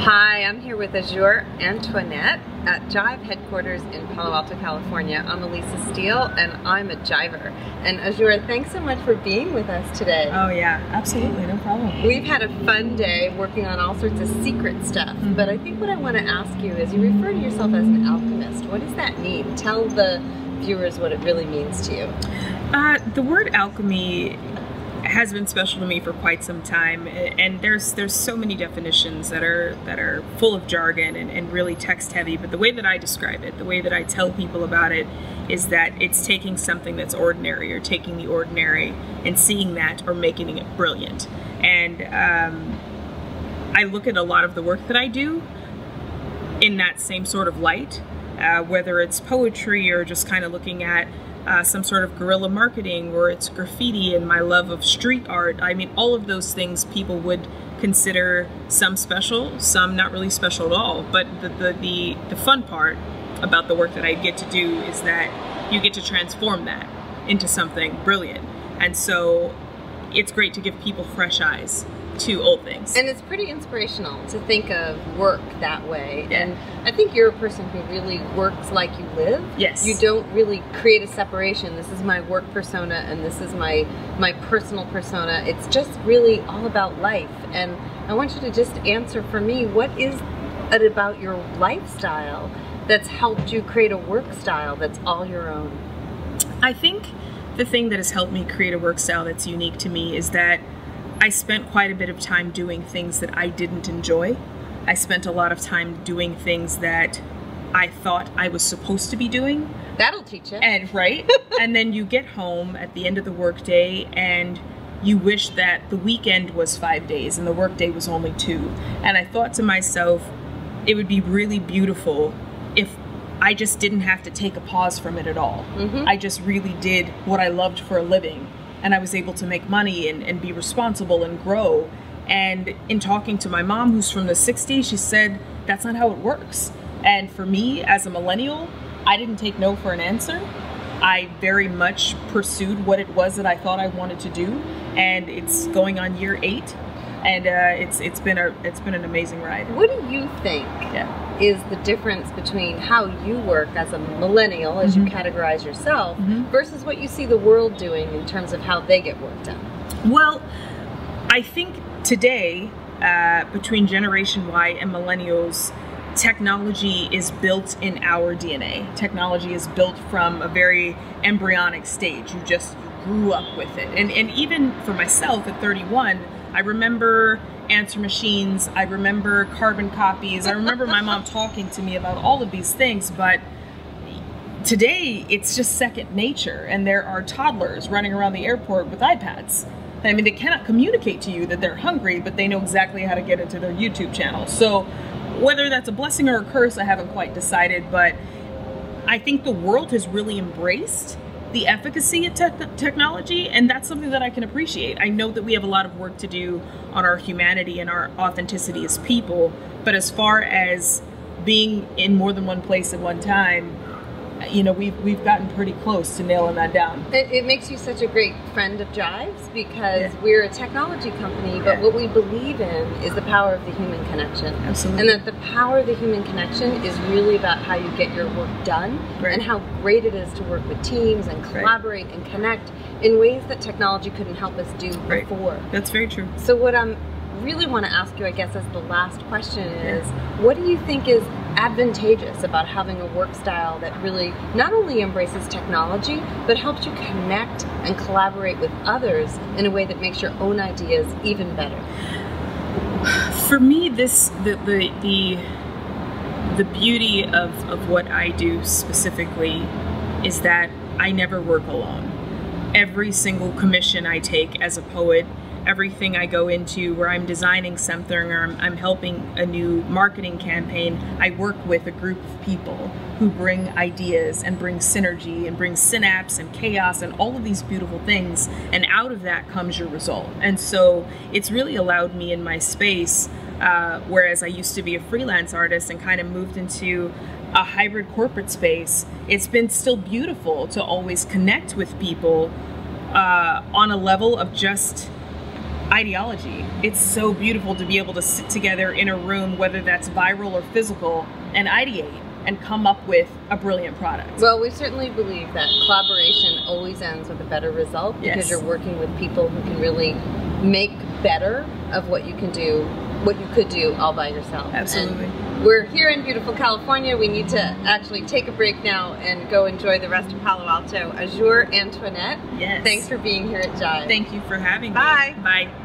Hi, I'm here with Azure Antoinette at Jive headquarters in Palo Alto, California. I'm Elisa Steele and I'm a Jiver. And Azure, thanks so much for being with us today. Oh yeah, absolutely, no problem. We've had a fun day working on all sorts of secret stuff, but I think what I want to ask you is, you refer to yourself as an alchemist. What does that mean? Tell the viewers what it really means to you. The word alchemy has been special to me for quite some time, and there's so many definitions that are full of jargon and really text heavy, but the way that I describe it, the way that I tell people about it, is that it's taking something that's ordinary, or taking the ordinary and seeing that or making it brilliant. And I look at a lot of the work that I do in that same sort of light, whether it's poetry or just kind of looking at some sort of guerrilla marketing, or it's graffiti and my love of street art. I mean, all of those things people would consider some special, some not really special at all. But the fun part about the work that I get to do is that you get to transform that into something brilliant. And so it's great to give people fresh eyes to old things. And it's pretty inspirational to think of work that way. Yeah. And I think you're a person who really works like you live. Yes. You don't really create a separation. This is my work persona and this is my personal persona. It's just really all about life. And I want you to just answer for me, what is it about your lifestyle that's helped you create a work style that's all your own? I think the thing that has helped me create a work style that's unique to me is that I spent quite a bit of time doing things that I didn't enjoy. I spent a lot of time doing things that I thought I was supposed to be doing. That'll teach you. And right? And then you get home at the end of the workday and you wish that the weekend was 5 days and the workday was only 2. And I thought to myself, it would be really beautiful if I just didn't have to take a pause from it at all. I just really did what I loved for a living. And I was able to make money and be responsible and grow. And in talking to my mom, who's from the 60s, she said, that's not how it works. And for me, as a millennial, I didn't take no for an answer. I very much pursued what it was that I thought I wanted to do. And it's going on year 8. And it's been an amazing ride. What do you think is the difference between how you work as a millennial, as you categorize yourself, versus what you see the world doing in terms of how they get work done? Well, I think today, between Generation Y and millennials, technology is built in our DNA. Technology is built from a very embryonic stage. You just grew up with it. And even for myself at 31, I remember answer machines, I remember carbon copies, I remember my mom talking to me about all of these things, but today it's just second nature, and there are toddlers running around the airport with iPads. I mean, they cannot communicate to you that they're hungry, but they know exactly how to get into their YouTube channel. So whether that's a blessing or a curse, I haven't quite decided, but I think the world has really embraced the efficacy of technology, and that's something that I can appreciate. I know that we have a lot of work to do on our humanity and our authenticity as people, but as far as being in more than one place at one time, you know, we've gotten pretty close to nailing that down. It makes you such a great friend of Jive's, because we're a technology company, but what we believe in is the power of the human connection. Absolutely. And that the power of the human connection is really about how you get your work done, and how great it is to work with teams and collaborate and connect in ways that technology couldn't help us do before. That's very true. So what I'm really want to ask you, I guess, as the last question is, what do you think is advantageous about having a work style that really not only embraces technology, but helps you connect and collaborate with others in a way that makes your own ideas even better? For me, the beauty of what I do specifically is that I never work alone. Every single commission I take as a poet, everything I go into where I'm designing something or I'm helping a new marketing campaign, I work with a group of people who bring ideas and bring synergy and bring synapse and chaos and all of these beautiful things, and out of that comes your result. And so it's really allowed me in my space, whereas I used to be a freelance artist and kind of moved into a hybrid corporate space, it's been still beautiful to always connect with people on a level of just ideology. It's so beautiful to be able to sit together in a room, whether that's viral or physical, and ideate and come up with a brilliant product. Well, we certainly believe that collaboration always ends with a better result, because you're working with people who can really make better of what you can do, what you could do all by yourself. Absolutely. And we're here in beautiful California. We need to actually take a break now and go enjoy the rest of Palo Alto. Azure Antoinette. Yes. Thanks for being here at Jive. Thank you for having me. Bye. Bye.